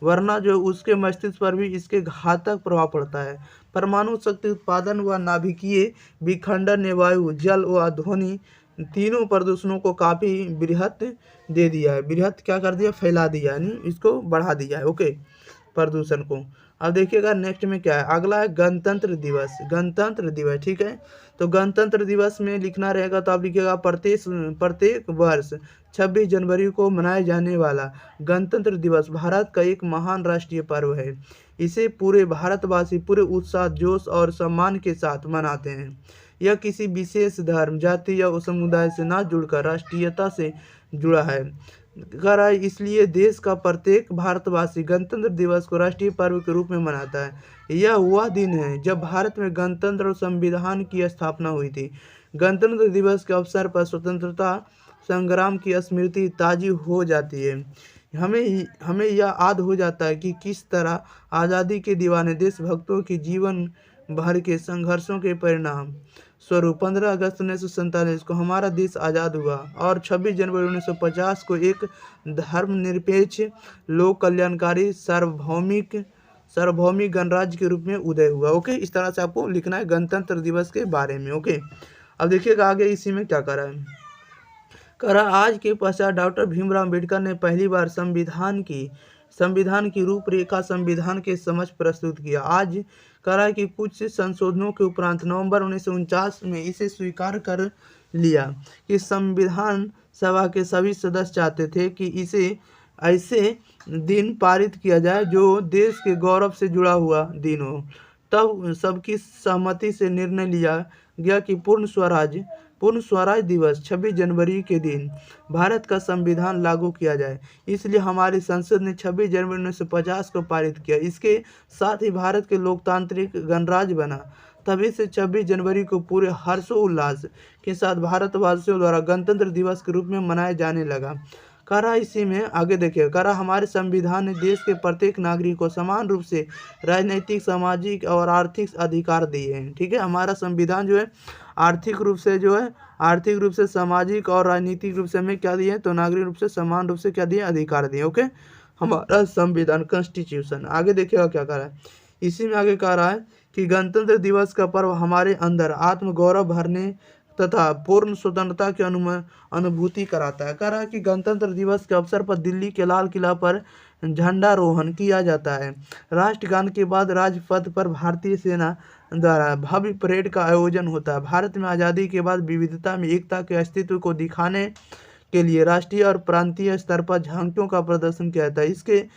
वरना जो उसके मस्तिष्क पर भी इसके घातक प्रभाव पड़ता है। परमाणु शक्ति उत्पादन व नाभिकीय विखंडन ने वायु, जल व ध्वनि तीनों प्रदूषणों को काफी बृहत दे दिया है। बृहत क्या कर दिया, फैला दिया, यानी इसको बढ़ा दिया है। ओके, प्रदूषण को। अब देखिएगा नेक्स्ट में क्या है, अगला है गणतंत्र दिवस। ठीक है, तो गणतंत्र दिवस में लिखना रहेगा तो आप लिखिएगा प्रत्येक वर्ष 26 जनवरी को मनाए जाने वाला गणतंत्र दिवस भारत का एक महान राष्ट्रीय पर्व है। इसे पूरे भारतवासी पूरे उत्साह, जोश और सम्मान के साथ मनाते हैं। यह किसी विशेष धर्म, जाति या समुदाय से न जुड़कर राष्ट्रीयता से जुड़ा है। इसलिए देश का प्रत्येक भारतवासी गणतंत्र दिवस को राष्ट्रीय पर्व के रूप में मनाता है। यह वह दिन है जब भारत में गणतंत्र और संविधान की स्थापना हुई थी। गणतंत्र दिवस के अवसर पर स्वतंत्रता संग्राम की स्मृति ताजी हो जाती है। हमें यह याद हो जाता है कि किस तरह आज़ादी के दीवाने देशभक्तों की जीवन भर के संघर्षों के परिणाम स्वरूप 15 अगस्त 1947 को हमारा देश आज़ाद हुआ और 26 जनवरी 1950 को एक धर्मनिरपेक्ष, लोक कल्याणकारी, सार्वभौमिक गणराज्य के रूप में उदय हुआ। ओके, इस तरह से आपको लिखना है गणतंत्र दिवस के बारे में। ओके, अब देखिएगा आगे इसी में क्या कर रहा है, करा आज के पश्चात डॉक्टर भीमराव अम्बेडकर ने पहली बार संविधान की रूपरेखा संविधान के समक्ष प्रस्तुत किया। आज करा कि कुछ संशोधनों के उपरांत नवंबर 1949 में इसे स्वीकार कर लिया कि संविधान सभा के सभी सदस्य चाहते थे कि इसे ऐसे दिन पारित किया जाए जो देश के गौरव से जुड़ा हुआ दिन हो। तब सबकी सहमति से निर्णय लिया गया कि पूर्ण स्वराज दिवस 26 जनवरी के दिन भारत का संविधान लागू किया जाए। इसलिए हमारी संसद ने 26 जनवरी 1950 को पारित किया। इसके साथ ही भारत के लोकतांत्रिक गणराज्य बना। तभी से 26 जनवरी को पूरे हर्षोल्लास के साथ भारतवासियों द्वारा गणतंत्र दिवस के रूप में मनाया जाने लगा। करा इसी में आगे देखिए, करा हमारे संविधान ने देश के प्रत्येक नागरिक को समान रूप से राजनीतिक, सामाजिक और आर्थिक अधिकार दिए हैं। ठीक है, हमारा संविधान जो है आर्थिक रूप से, सामाजिक और राजनीतिक रूप से हमें क्या दिए हैं, तो नागरिक रूप से समान रूप से क्या दिए, अधिकार दिए। ओके, हमारा संविधान कॉन्स्टिट्यूशन। आगे देखिएगा क्या कह रहा है, इसी में आगे कह रहा है कि गणतंत्र दिवस का पर्व हमारे अंदर आत्मगौरव भरने तथा पूर्ण स्वतंत्रता की अनुभूति कराता है। कह रहा है कि गणतंत्र दिवस के अवसर पर दिल्ली के लाल किला पर झंडारोहण किया जाता है। राष्ट्रगान के बाद राजपथ पर भारतीय सेना द्वारा भव्य परेड का आयोजन होता है। भारत में आज़ादी के बाद विविधता में एकता के अस्तित्व को दिखाने के लिए राष्ट्रीय और प्रांतीय स्तर पर झांकियों का प्रदर्शन किया जाता है। इसके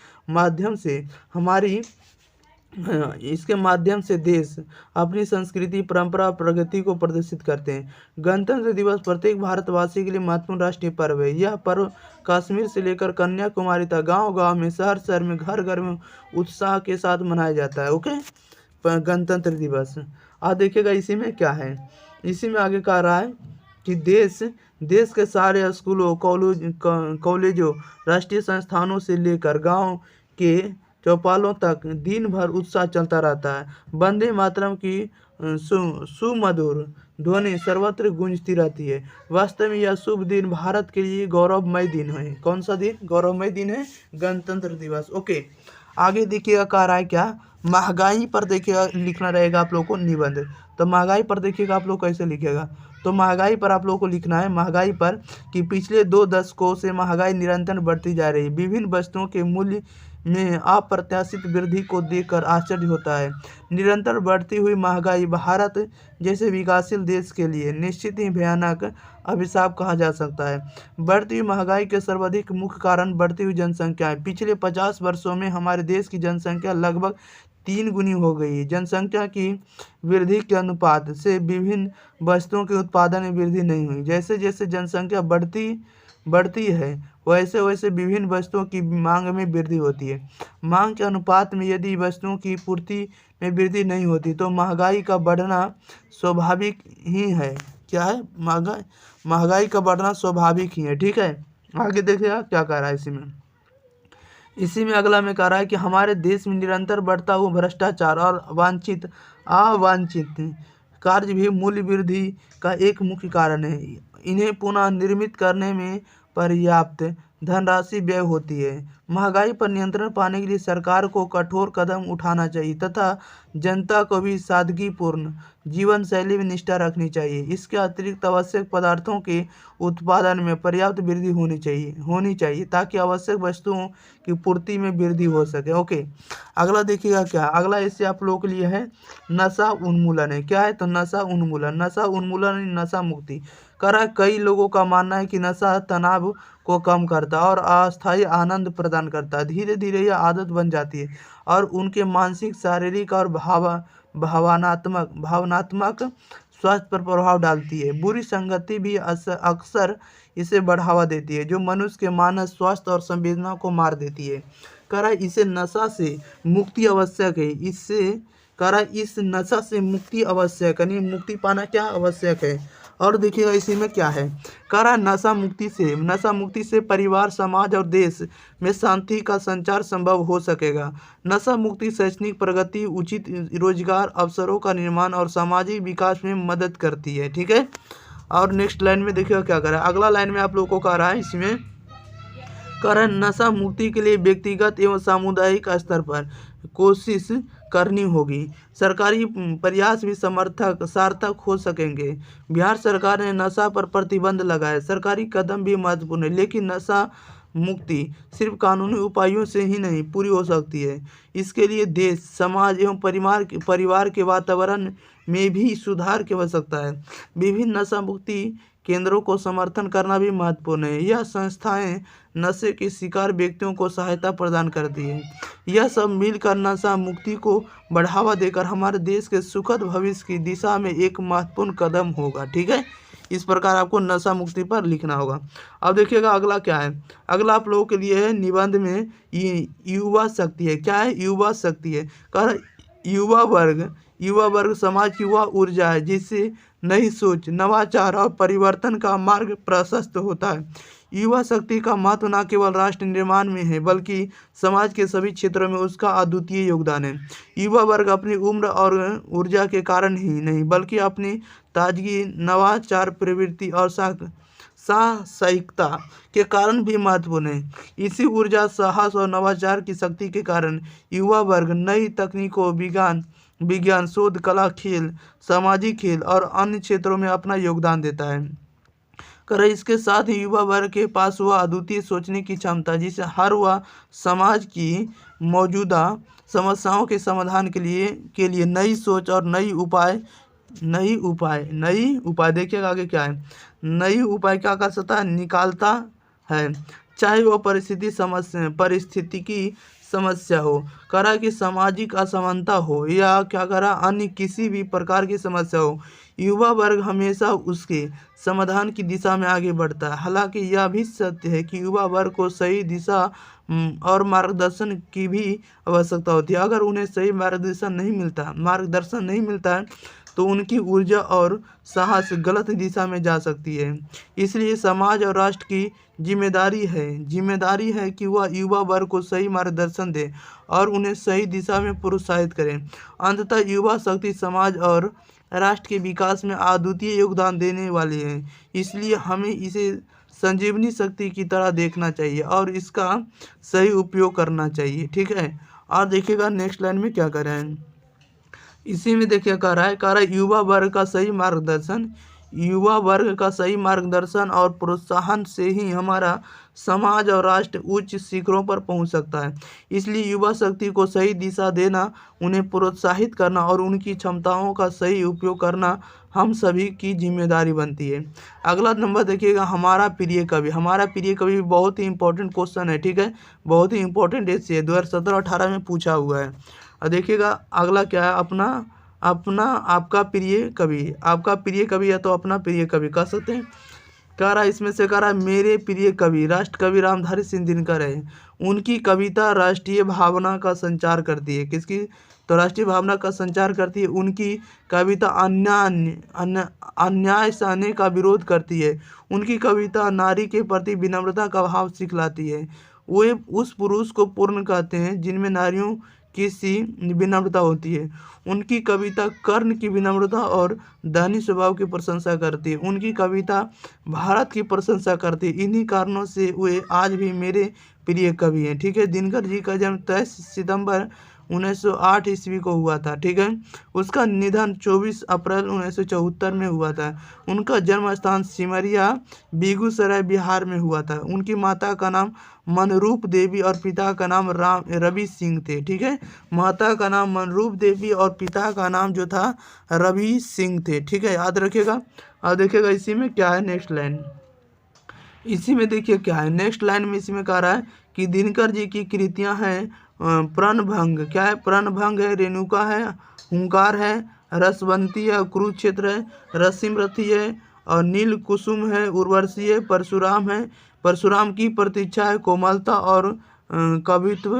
माध्यम से देश अपनी संस्कृति, परंपरा और प्रगति को प्रदर्शित करते हैं। गणतंत्र दिवस प्रत्येक भारतवासी के लिए महत्वपूर्ण राष्ट्रीय पर्व है। यह पर्व कश्मीर से लेकर कन्याकुमारी तक गांव-गांव में, शहर-शहर में, घर-घर में उत्साह के साथ मनाया जाता है। ओके, गणतंत्र दिवस। आज देखिएगा इसी में क्या है, इसी में आगे कह रहा है कि देश के सारे स्कूलों, कॉलेजों, राष्ट्रीय संस्थानों से लेकर गाँव के चौपालों तक दिन भर उत्साह चलता रहता है। वंदे मातरम की सुमधुर ध्वनि सर्वत्र गूंजती रहती है। वास्तव में यह शुभ दिन भारत के लिए गौरवमय दिन है। कौन सा दिन गौरवमय दिन है? गणतंत्र दिवस। ओके, आगे देखिएगा कह रहा है क्या, महंगाई पर देखिएगा लिखना रहेगा आप लोग को निबंध। तो महंगाई पर देखिएगा आप लोग कैसे लिखेगा, तो महंगाई पर आप लोग को लिखना है, महंगाई पर कि पिछले 2 दशकों से महंगाई निरंतर बढ़ती जा रही है। विभिन्न वस्तुओं के मूल्य में अप्रत्याशित वृद्धि को देखकर आश्चर्य होता है। निरंतर बढ़ती हुई महंगाई भारत जैसे विकासशील देश के लिए निश्चित ही भयानक अभिशाप कहा जा सकता है। बढ़ती हुई महंगाई के सर्वाधिक मुख्य कारण बढ़ती हुई जनसंख्या है। पिछले 50 वर्षों में हमारे देश की जनसंख्या लगभग 3 गुनी हो गई है। जनसंख्या की वृद्धि के अनुपात से विभिन्न वस्तुओं के उत्पादन में वृद्धि नहीं हुई। जैसे जैसे जनसंख्या बढ़ती है वैसे वैसे विभिन्न वस्तुओं की मांग में वृद्धि होती है। मांग के अनुपात में यदि वस्तुओं की पूर्ति में वृद्धि नहीं होती तो महंगाई का बढ़ना स्वाभाविक ही है। क्या है? महंगाई का बढ़ना स्वाभाविक ही है। ठीक है, आगे देखिएगा क्या कह रहा है इसी में अगला में कह रहा है कि हमारे देश में निरंतर बढ़ता हुआ भ्रष्टाचार और अवांछित कार्य भी मूल्य वृद्धि का एक मुख्य कारण है। इन्हें पुनः निर्मित करने में पर्याप्त धनराशि व्यय होती है। महंगाई पर नियंत्रण पाने के लिए सरकार को कठोर कदम उठाना चाहिए तथा जनता को भी सादगीपूर्ण जीवन शैली में निष्ठा रखनी चाहिए। इसके अतिरिक्त आवश्यक पदार्थों के उत्पादन में पर्याप्त वृद्धि होनी चाहिए ताकि आवश्यक वस्तुओं की पूर्ति में वृद्धि हो सके। ओके, अगला देखिएगा क्या, अगला इससे आप लोगों के लिए है नशा उन्मूलन है। क्या है? तो नशा उन्मूलन नशा मुक्ति। कई लोगों का मानना है कि नशा तनाव को कम करता है और अस्थायी आनंद प्रदान करता है। धीरे धीरे यह आदत बन जाती है और उनके मानसिक, शारीरिक और भावनात्मक स्वास्थ्य पर प्रभाव डालती है। बुरी संगति भी अक्सर इसे बढ़ावा देती है जो मनुष्य के मानस, स्वास्थ्य और संवेदना को मार देती है। इसे नशा से मुक्ति आवश्यक है। इस नशा से मुक्ति आवश्यक है, मुक्ति पाना क्या आवश्यक है। और देखिएगा इसी में क्या है, नशा मुक्ति से परिवार, समाज और देश में शांति का संचार संभव हो सकेगा। नशा मुक्ति शैक्षणिक प्रगति, उचित रोजगार अवसरों का निर्माण और सामाजिक विकास में मदद करती है। ठीक है, और नेक्स्ट लाइन में देखिएगा क्या कर रहा है, अगला लाइन में आप लोगों को कह रहा है इसमें नशा मुक्ति के लिए व्यक्तिगत एवं सामुदायिक स्तर पर कोशिश करनी होगी। सरकारी प्रयास भी सार्थक हो सकेंगे। बिहार सरकार ने नशा पर प्रतिबंध लगाया। सरकारी कदम भी महत्वपूर्ण है, लेकिन नशा मुक्ति सिर्फ कानूनी उपायों से ही नहीं पूरी हो सकती है। इसके लिए देश, समाज एवं परिवार के वातावरण में भी सुधार की आवश्यकता है। विभिन्न नशा मुक्ति केंद्रों को समर्थन करना भी महत्वपूर्ण है। यह संस्थाएं नशे के शिकार व्यक्तियों को सहायता प्रदान करती है। यह सब मिलकर नशा मुक्ति को बढ़ावा देकर हमारे देश के सुखद भविष्य की दिशा में एक महत्वपूर्ण कदम होगा। ठीक है, इस प्रकार आपको नशा मुक्ति पर लिखना होगा। अब देखिएगा अगला क्या है। अगला आप लोगों के लिए है निबंध में युवा शक्ति है। क्या है? युवा शक्ति है। कह युवा वर्ग समाज की वह ऊर्जा है जिससे नई सोच, नवाचार और परिवर्तन का मार्ग प्रशस्त होता है। युवा शक्ति का महत्व न केवल राष्ट्र निर्माण में है, बल्कि समाज के सभी क्षेत्रों में उसका अद्वितीय योगदान है। युवा वर्ग अपनी उम्र और ऊर्जा के कारण ही नहीं, बल्कि अपनी ताजगी, नवाचार, प्रवृत्ति और साहसिकता के कारण भी महत्वपूर्ण है। इसी ऊर्जा, साहस और नवाचार की शक्ति के कारण युवा वर्ग नई तकनीकों, विज्ञान, शोध, कला, खेल, सामाजिक खेल और अन्य क्षेत्रों में अपना योगदान देता है। इसके साथ ही युवा वर्ग के पास वह अद्वितीय सोचने की क्षमता जिसे हर वह समाज की मौजूदा समस्याओं के समाधान के लिए नई सोच और नई उपाय देखिएगा आगे क्या है। नई उपाय क्या कर सकता है? निकालता है, चाहे वह पारिस्थितिकी समस्या हो, करा कि सामाजिक असमानता हो या क्या करा अन्य किसी भी प्रकार की समस्या हो। युवा वर्ग हमेशा उसके समाधान की दिशा में आगे बढ़ता है। हालांकि यह भी सत्य है कि युवा वर्ग को सही दिशा और मार्गदर्शन की भी आवश्यकता होती है। अगर उन्हें सही मार्गदर्शन नहीं मिलता है तो उनकी ऊर्जा और साहस गलत दिशा में जा सकती है। इसलिए समाज और राष्ट्र की जिम्मेदारी है कि वह युवा वर्ग को सही मार्गदर्शन दे और उन्हें सही दिशा में प्रोत्साहित करें। अंततः युवा शक्ति समाज और राष्ट्र के विकास में अद्वितीय योगदान देने वाली है। इसलिए हमें इसे संजीवनी शक्ति की तरह देखना चाहिए और इसका सही उपयोग करना चाहिए। ठीक है, और देखिएगा नेक्स्ट लाइन में क्या कर रहे हैं। इसी में देखिए कह रहा है युवा वर्ग का सही मार्गदर्शन और प्रोत्साहन से ही हमारा समाज और राष्ट्र उच्च शिखरों पर पहुंच सकता है। इसलिए युवा शक्ति को सही दिशा देना, उन्हें प्रोत्साहित करना और उनकी क्षमताओं का सही उपयोग करना हम सभी की जिम्मेदारी बनती है। अगला नंबर देखिएगा, हमारा प्रिय कवि बहुत ही इंपॉर्टेंट क्वेश्चन है। ठीक है, बहुत ही इंपॉर्टेंट एसए है, 2017-18 में पूछा हुआ है। और देखिएगा अगला क्या है, आपका प्रिय कवि या तो अपना प्रिय कवि कह सकते हैं। कह रहा है इसमें से मेरे प्रिय कवि राष्ट्र कवि रामधारी सिंह दिनकर है। उनकी कविता राष्ट्रीय भावना का संचार करती है। किसकी? तो राष्ट्रीय भावना का संचार करती है। उनकी कविता अन्याय सहने का विरोध करती है। उनकी कविता नारी के प्रति विनम्रता का भाव सिखलाती है। वे उस पुरुष को पूर्ण कहते हैं जिनमें नारियों की सी विनम्रता होती है। उनकी कविता कर्ण की विनम्रता और दयनीय स्वभाव की प्रशंसा करती है। उनकी कविता भारत की प्रशंसा करती है। इन्हीं कारणों से वे आज भी मेरे प्रिय कवि हैं। ठीक है, दिनकर जी का जन्म 23 सितंबर 1908 ईस्वी को हुआ था। ठीक है, उसका निधन 24 अप्रैल 1974 में हुआ था। उनका जन्म स्थान सिमरिया बेगूसराय बिहार में हुआ था। उनकी माता का नाम मनरूप देवी और पिता का नाम रवि सिंह थे। ठीक है, माता का नाम मनरूप देवी और पिता का नाम जो था रवि सिंह थे। ठीक है, याद रखिएगा। और देखिएगा इसी में क्या है नेक्स्ट लाइन। इसी में देखिए क्या है नेक्स्ट लाइन में। इसी में कह रहा है कि दिनकर जी की कृतियां हैं प्रणभंग। क्या है? प्रणभंग है, रेणुका है, हुंकार है, रसवंती है, कुरुक्षेत्र है, रसिमरथी है और नील कुसुम है, उर्वशी है, परशुराम है, परशुराम की प्रतीक्षा है, कोमलता और कवित्व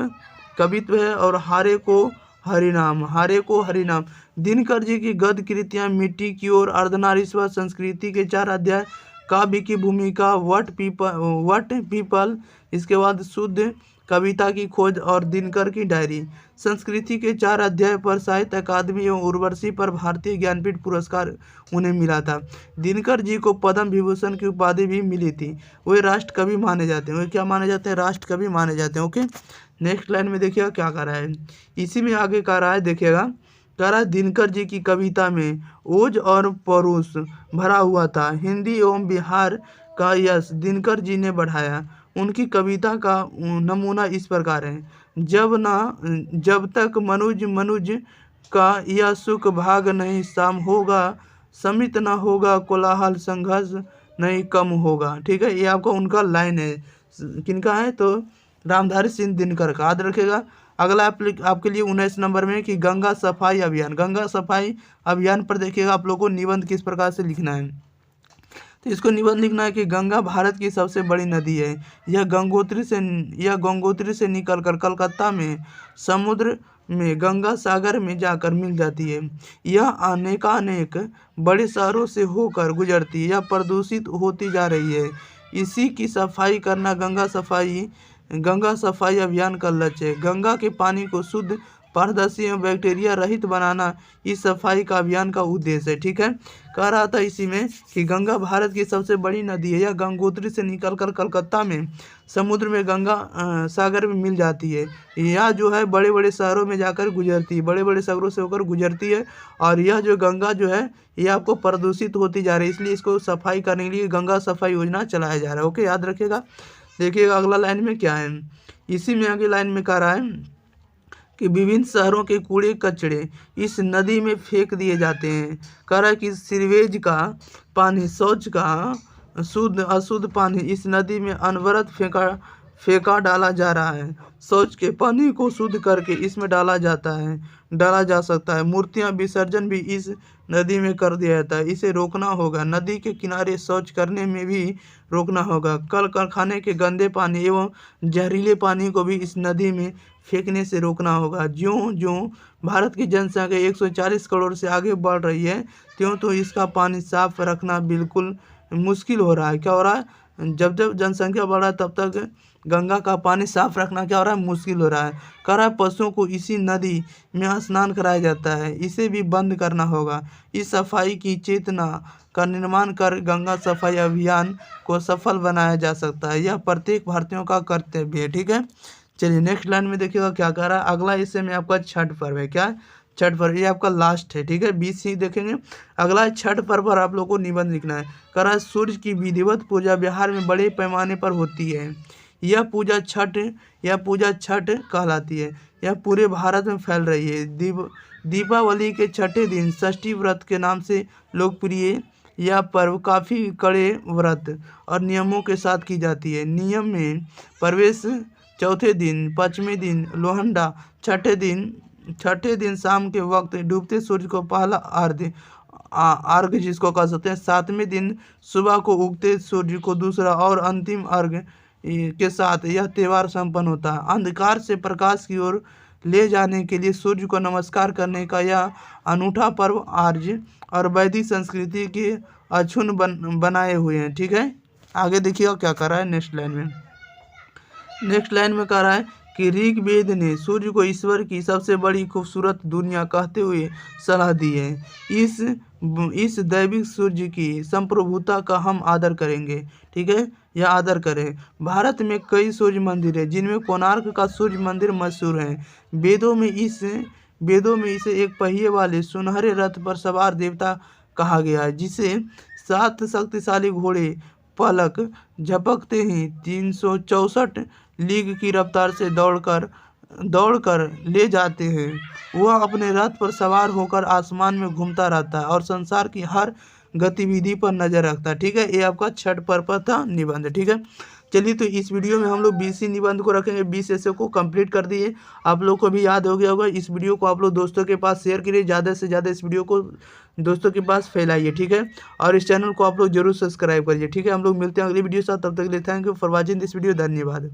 है और हारे को हरिनाम। दिनकर जी की गद्य कृतियां मिट्टी की ओर, अर्धनारीश्वर, संस्कृति के 4 अध्याय, काव्य की भूमिका, वट पीपल, इसके बाद शुद्ध कविता की खोज और दिनकर की डायरी। संस्कृति के 4 अध्याय पर साहित्य अकादमी एवं उर्वशी पर भारतीय ज्ञानपीठ पुरस्कार उन्हें मिला था। दिनकर जी को पद्म विभूषण की उपाधि भी मिली थी। वे राष्ट्र कवि माने जाते हैं। वे क्या माने जाते हैं? राष्ट्र कवि माने जाते हैं। ओके, नेक्स्ट लाइन में देखिएगा क्या कह रहा है, इसी में आगे कह रहा है, देखिएगा कह रहा है, दिनकर जी की कविता में ओज और पौरुष भरा हुआ था। हिंदी एवं बिहार का यश दिनकर जी ने बढ़ाया। उनकी कविता का नमूना इस प्रकार है, जब तक मनुज मनुज का यह सुख भाग नहीं शाम होगा, समित न होगा कोलाहल संघर्ष नहीं कम होगा। ठीक है, ये आपका उनका लाइन है, किनका है तो रामधारी सिंह दिनकर का, याद रखेगा। अगला आपके लिए 19 नंबर में कि गंगा सफाई अभियान। गंगा सफाई अभियान पर देखिएगा आप लोगों को निबंध किस प्रकार से लिखना है। तो इसको निबंध लिखना है कि गंगा भारत की सबसे बड़ी नदी है। यह गंगोत्री से निकलकर कलकत्ता में समुद्र में गंगा सागर में जाकर मिल जाती है। यह अनेकानेक बड़े शहरों से होकर गुजरती है। यह प्रदूषित होती जा रही है। इसी की सफाई करना गंगा सफाई अभियान का लक्ष्य है। गंगा के पानी को शुद्ध, पारदर्शी एवं बैक्टीरिया रहित बनाना इस सफाई का अभियान का उद्देश्य है। ठीक है, कह रहा था इसी में कि गंगा भारत की सबसे बड़ी नदी है। यह गंगोत्री से निकलकर कलकत्ता में समुद्र में गंगा सागर में मिल जाती है। यह जो है बड़े बड़े शहरों में जाकर गुजरती है, बड़े बड़े शहरों से होकर गुजरती है। और यह जो गंगा जो है ये आपको प्रदूषित होती जा रही है, इसलिए इसको सफाई करने के लिए गंगा सफाई योजना चलाया जा रहा है। ओके, याद रखिएगा। देखिएगा अगला लाइन में क्या है, इसी में अगली लाइन में कह रहा है कि विभिन्न शहरों के कूड़े कचड़े इस नदी में फेंक दिए जाते हैं। कह रहा है कि सीवेज का पानी, शौच का शुद्ध अशुद्ध पानी इस नदी में अनवरत फेंका डाला जा रहा है। शौच के पानी को शुद्ध करके इसमें डाला जा सकता है। मूर्तियां विसर्जन भी इस नदी में कर दिया जाता है। इसे रोकना होगा। नदी के किनारे शौच करने में भी रोकना होगा। कल कारखाने के गंदे पानी एवं जहरीले पानी को भी इस नदी में फेंकने से रोकना होगा। ज्यों ज्यों भारत की जनसंख्या 140 करोड़ से आगे बढ़ रही है, त्यों तो इसका पानी साफ रखना बिल्कुल मुश्किल हो रहा है। क्या हो रहा है, जब जब जनसंख्या बढ़ रहा है तब तक गंगा का पानी साफ रखना क्या हो रहा है, मुश्किल हो रहा है। कह रहा है पशुओं को इसी नदी में स्नान कराया जाता है, इसे भी बंद करना होगा। इस सफाई की चेतना का निर्माण कर गंगा सफाई अभियान को सफल बनाया जा सकता है। यह प्रत्येक भारतीयों का कर्तव्य है। ठीक है, चलिए नेक्स्ट लाइन में देखिएगा क्या कह रहा है। अगला हिस्से में आपका छठ पर्व है। क्या है, छठ पर्व, ये आपका लास्ट है। ठीक है, 20 ही देखेंगे। अगला छठ पर्व पर आप लोगों को निबंध लिखना है। कह रहा है सूर्य की विधिवत पूजा बिहार में बड़े पैमाने पर होती है। यह पूजा छठ कहलाती है। यह पूरे भारत में फैल रही है। दीपावली के छठे दिन षष्ठी व्रत के नाम से लोकप्रिय यह पर्व काफ़ी कड़े व्रत और नियमों के साथ की जाती है। नियम में प्रवेश चौथे दिन, पाँचवें दिन लोहंडा, छठे दिन शाम के वक्त डूबते सूर्य को पहला अर्घ जिसको कह सकते हैं। सातवें दिन सुबह को उगते सूर्य को दूसरा और अंतिम अर्घ के साथ यह त्यौहार संपन्न होता है। अंधकार से प्रकाश की ओर ले जाने के लिए सूर्य को नमस्कार करने का यह अनूठा पर्व आर्य और वैदिक संस्कृति के अक्षुण्ण बनाए हुए हैं। ठीक है, आगे देखिएगा क्या कर रहा है नेक्स्ट लाइन में। नेक्स्ट लाइन में कह रहा है कि ऋग्वेद ने सूर्य को ईश्वर की सबसे बड़ी खूबसूरत दुनिया कहते हुए सलाह दी है। इस दैविक सूर्य की संप्रभुता का हम आदर करेंगे। ठीक है, यह आदर करें। भारत में कई सूर्य मंदिर है, जिनमें कोणार्क का सूर्य मंदिर मशहूर है। वेदों में इसे एक पहिए वाले सुनहरे रथ पर सवार देवता कहा गया है, जिसे 7 शक्तिशाली घोड़े पलक झपकते ही 364 लीग की रफ्तार से दौड़कर ले जाते हैं। वह अपने रथ पर सवार होकर आसमान में घूमता रहता है और संसार की हर गतिविधि पर नजर रखता है। ठीक है, ये आपका छठ पर्व था निबंध। ठीक है, चलिए तो इस वीडियो में हम लोग 20 निबंध को रखेंगे, 20 ऐसे को कंप्लीट कर दिए। आप लोग को भी याद हो गया होगा। इस वीडियो को आप लोग दोस्तों के पास शेयर करिए, ज़्यादा से ज़्यादा इस वीडियो को दोस्तों के पास फैलाइए। ठीक है, और इस चैनल को आप लोग जरूर सब्सक्राइब करिए। ठीक है, हम लोग मिलते हैं अगली वीडियो के साथ। तब तक के लिए thank you for watching this video. धन्यवाद।